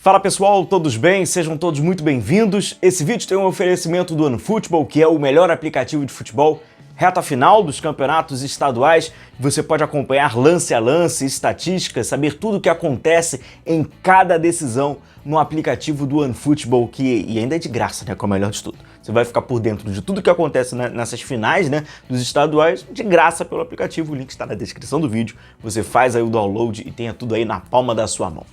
Fala pessoal, todos bem? Sejam todos muito bem-vindos. Esse vídeo tem um oferecimento do OneFootball, que é o melhor aplicativo de futebol. Reta final dos campeonatos estaduais, você pode acompanhar lance a lance, estatísticas, saber tudo o que acontece em cada decisão no aplicativo do OneFootball, e ainda é de graça, né? Que é o melhor de tudo. Você vai ficar por dentro de tudo que acontece nessas finais, né, dos estaduais, de graça pelo aplicativo. O link está na descrição do vídeo. Você faz aí o download e tenha tudo aí na palma da sua mão.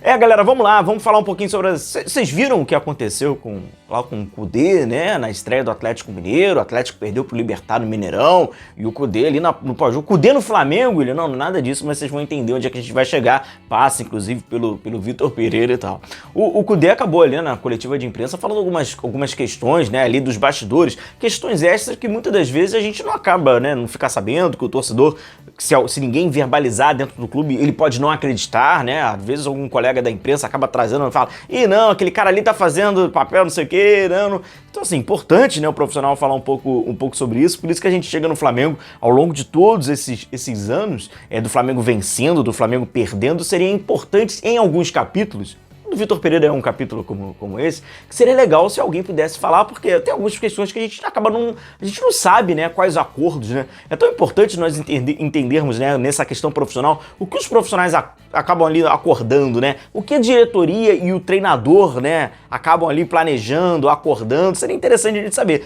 Galera, vamos lá, vamos falar um pouquinho sobre... Vocês viram o que aconteceu com o Kudê, né, na estreia do Atlético Mineiro? O Atlético perdeu pro Libertad no Mineirão, e o Kudê ali no pós-jogo. Kudê no Flamengo, ele não, nada disso, mas vocês vão entender onde é que a gente vai chegar. Passa, inclusive, pelo Vitor Pereira e tal. O Kudê acabou ali na coletiva de imprensa falando algumas questões, né, ali dos bastidores, questões essas que muitas das vezes a gente não acaba, né, não ficar sabendo, que o torcedor, se ninguém verbalizar dentro do clube, ele pode não acreditar, né, às vezes algum colega da imprensa acaba trazendo e fala, não, aquele cara ali tá fazendo papel, não sei o que, não. Então, assim, importante, né, o profissional falar um pouco sobre isso, por isso que a gente chega no Flamengo, ao longo de todos esses anos, do Flamengo vencendo, do Flamengo perdendo, seria importante em alguns capítulos. O Vitor Pereira é um capítulo como esse, que seria legal se alguém pudesse falar, porque tem algumas questões que a gente a gente não sabe, né, quais acordos, né? É tão importante nós entendermos, né, nessa questão profissional, o que os profissionais acabam ali acordando, né? O que a diretoria e o treinador, né, acabam ali planejando, acordando, seria interessante a gente saber.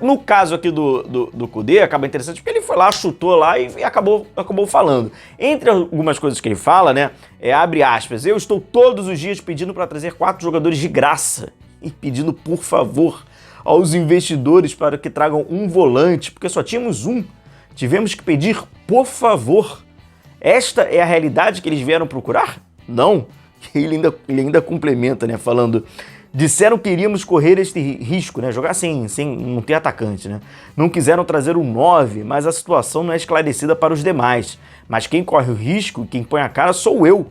No caso aqui do Kudê, acaba interessante porque ele foi lá, chutou lá e acabou falando. Entre algumas coisas que ele fala, né, abre aspas, eu estou todos os dias pedindo para trazer 4 jogadores de graça e pedindo, por favor, aos investidores para que tragam um volante, porque só tínhamos um. Tivemos que pedir, por favor. Esta é a realidade que eles vieram procurar? Não. Ele ainda complementa, né, falando... Disseram que iríamos correr este risco, né? Jogar sem não ter atacante, né? Não quiseram trazer um 9, mas a situação não é esclarecida para os demais. Mas quem corre o risco, quem põe a cara, sou eu.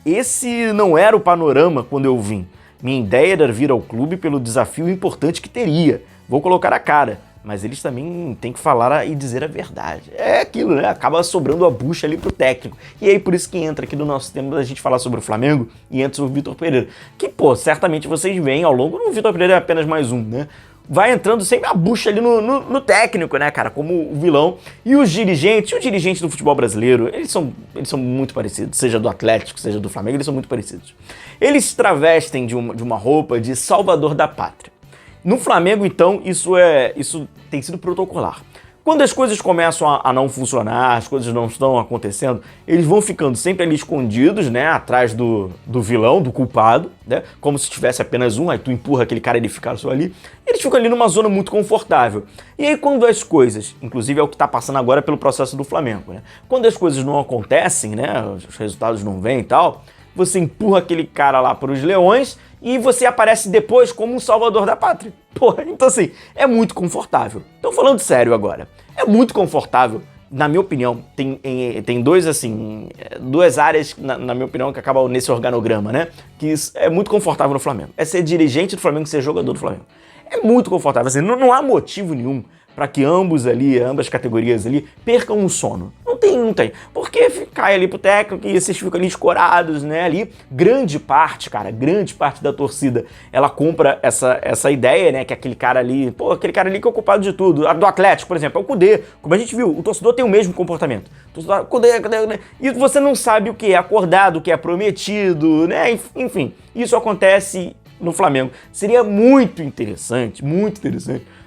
Esse não era o panorama quando eu vim. Minha ideia era vir ao clube pelo desafio importante que teria. Vou colocar a cara. Mas eles também têm que falar e dizer a verdade. É aquilo, né? Acaba sobrando a bucha ali pro técnico. E aí por isso que entra aqui no nosso tema da gente falar sobre o Flamengo e entra o Vitor Pereira. Que, pô, certamente vocês veem ao longo, o Vitor Pereira é apenas mais um, né? Vai entrando sempre a bucha ali no técnico, né, cara? Como o vilão. E os dirigentes do futebol brasileiro, eles são muito parecidos. Seja do Atlético, seja do Flamengo, eles são muito parecidos. Eles se travestem de uma roupa de salvador da pátria. No Flamengo, então, isso tem sido protocolar. Quando as coisas começam a não funcionar, as coisas não estão acontecendo, eles vão ficando sempre ali escondidos, né, atrás do vilão, do culpado, né, como se tivesse apenas um, aí tu empurra aquele cara e ele fica só ali. Eles ficam ali numa zona muito confortável. E aí quando as coisas, inclusive é o que está passando agora pelo processo do Flamengo, né, quando as coisas não acontecem, né, os resultados não vêm e tal, você empurra aquele cara lá para os leões e você aparece depois como um salvador da pátria. Porra, então assim, é muito confortável. Então falando sério agora, é muito confortável, na minha opinião, tem duas áreas, na minha opinião, que acabam nesse organograma, né? Que isso é muito confortável no Flamengo. É ser dirigente do Flamengo e ser jogador do Flamengo. É muito confortável, assim, não há motivo nenhum para que ambas categorias ali percam o sono. Não tem. Porque cai ali pro técnico e vocês ficam ali escorados, né? Ali, grande parte da torcida, ela compra essa ideia, né? Que aquele cara ali que é o culpado de tudo. A do Atlético, por exemplo, é o Kudê. Como a gente viu, o torcedor tem o mesmo comportamento. O torcedor, Kudê, e você não sabe o que é acordado, o que é prometido, né? Enfim, isso acontece no Flamengo. Seria muito interessante,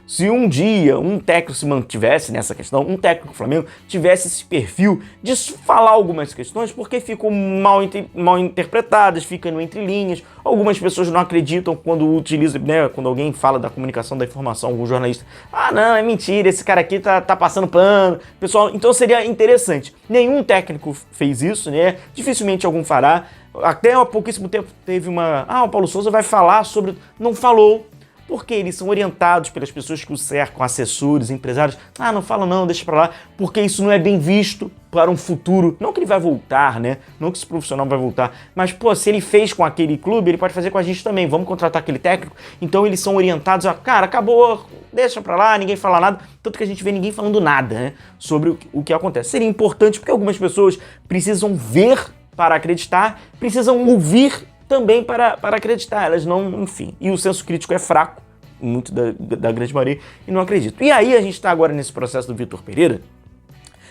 se um dia um técnico se mantivesse nessa questão, um técnico do Flamengo tivesse esse perfil de falar algumas questões porque ficam mal interpretadas, ficam entre linhas. Algumas pessoas não acreditam quando utiliza, né, quando alguém fala da comunicação da informação, algum jornalista. Não, é mentira, esse cara aqui tá passando pano. Pessoal, então seria interessante. Nenhum técnico fez isso, né? Dificilmente algum fará. Até há pouquíssimo tempo teve o Paulo Souza vai falar sobre... Não falou. Porque eles são orientados pelas pessoas que o cercam, assessores, empresários. Não fala não, deixa pra lá, porque isso não é bem visto para um futuro. Não que ele vai voltar, né? Não que esse profissional vai voltar. Mas, se ele fez com aquele clube, ele pode fazer com a gente também. Vamos contratar aquele técnico? Então eles são orientados cara, acabou, deixa pra lá, ninguém fala nada. Tanto que a gente vê ninguém falando nada, né, sobre o que acontece. Seria importante porque algumas pessoas precisam ver para acreditar, precisam ouvir também para acreditar, elas não, enfim. E o senso crítico é fraco, muito da grande maioria, e não acredito. E aí a gente está agora nesse processo do Vitor Pereira,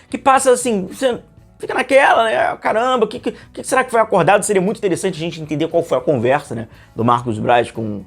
que passa assim, você fica naquela, né? Caramba, o que será que foi acordado? Seria muito interessante a gente entender qual foi a conversa, né, do Marcos Braz com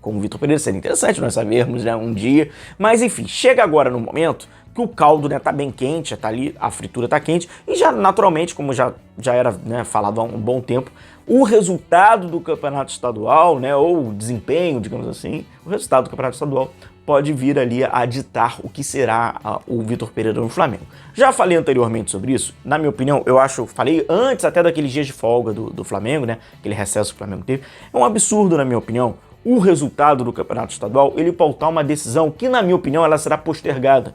o Vitor Pereira. Seria interessante nós sabermos, né, um dia. Mas enfim, chega agora no momento que o caldo, né, tá bem quente, tá ali, a fritura tá quente, e já naturalmente, como já era, né, falado há um bom tempo, o resultado do campeonato estadual, né, ou o desempenho, digamos assim, o resultado do campeonato estadual pode vir ali a ditar o que será o Vitor Pereira no Flamengo. Já falei anteriormente sobre isso, na minha opinião, falei antes até daqueles dias de folga do Flamengo, né, aquele recesso que o Flamengo teve, é um absurdo, na minha opinião, o resultado do campeonato estadual, ele pautar uma decisão que, na minha opinião, ela será postergada,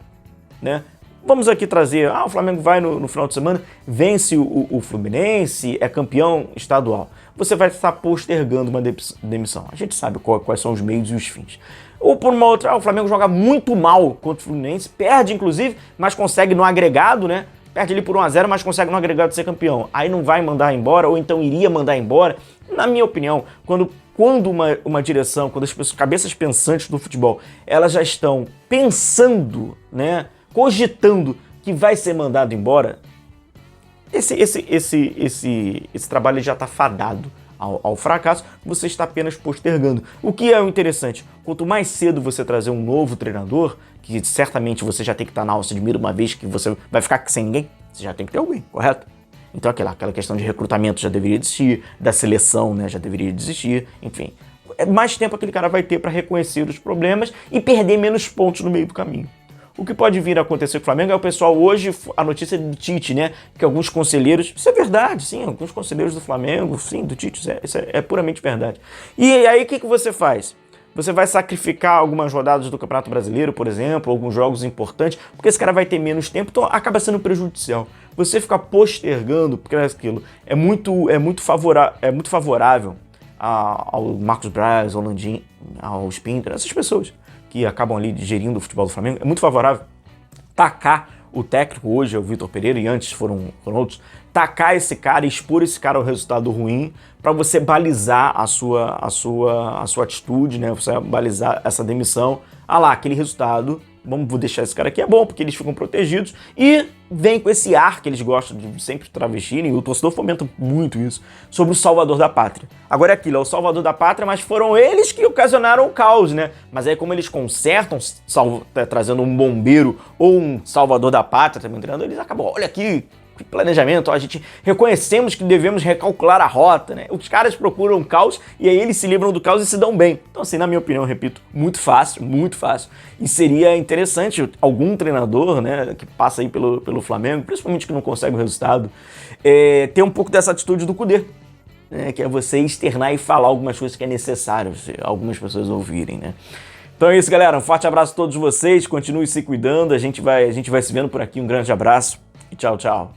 né? Vamos aqui trazer, o Flamengo vai no final de semana, vence o Fluminense, é campeão estadual. Você vai estar postergando uma demissão. A gente sabe quais são os meios e os fins. Ou por uma outra, o Flamengo joga muito mal contra o Fluminense, perde inclusive, mas consegue no agregado, né? Perde ali por 1-0, mas consegue no agregado ser campeão. Aí não vai mandar embora, ou então iria mandar embora. Na minha opinião, quando uma direção, quando as cabeças pensantes do futebol, elas já estão pensando, né, cogitando que vai ser mandado embora, esse trabalho já está fadado ao fracasso, você está apenas postergando. O que é o interessante? Quanto mais cedo você trazer um novo treinador, que certamente você já tem que estar na alça de mira, uma vez que você vai ficar sem ninguém, você já tem que ter alguém, correto? Então aquela questão de recrutamento já deveria existir, da seleção, né, já deveria existir, enfim. Mais tempo aquele cara vai ter para reconhecer os problemas e perder menos pontos no meio do caminho. O que pode vir a acontecer com o Flamengo é o pessoal hoje, a notícia do Tite, né? Que alguns conselheiros, isso é verdade, sim, alguns conselheiros do Flamengo, sim, do Tite, isso é puramente verdade. E aí o que você faz? Você vai sacrificar algumas rodadas do Campeonato Brasileiro, por exemplo, alguns jogos importantes, porque esse cara vai ter menos tempo, então acaba sendo prejudicial. Você ficar postergando, porque é aquilo, é muito favorável ao Marcos Braz, ao Landim, ao Spindler, essas pessoas que acabam ali gerindo o futebol do Flamengo, é muito favorável tacar o técnico, hoje é o Vitor Pereira e antes foram outros, tacar esse cara e expor esse cara ao resultado ruim para você balizar a sua atitude, né? Você balizar essa demissão. Aquele resultado, vou deixar esse cara aqui, é bom, porque eles ficam protegidos e vem com esse ar que eles gostam de sempre travestirem, e o torcedor fomenta muito isso, sobre o salvador da pátria. Agora é aquilo, é o salvador da pátria, mas foram eles que ocasionaram o caos, né? Mas aí como eles consertam, trazendo um bombeiro ou um salvador da pátria, também treinando, eles acabam, olha aqui, que planejamento, a gente reconhecemos que devemos recalcular a rota, né? Os caras procuram caos e aí eles se livram do caos e se dão bem. Então assim, na minha opinião, repito, muito fácil. E seria interessante algum treinador, né, que passa aí pelo Flamengo, principalmente que não consegue o resultado, ter um pouco dessa atitude do Kudê, né, que é você externar e falar algumas coisas que é necessário algumas pessoas ouvirem, né? Então é isso, galera. Um forte abraço a todos vocês. Continue se cuidando. A gente vai se vendo por aqui. Um grande abraço e tchau, tchau.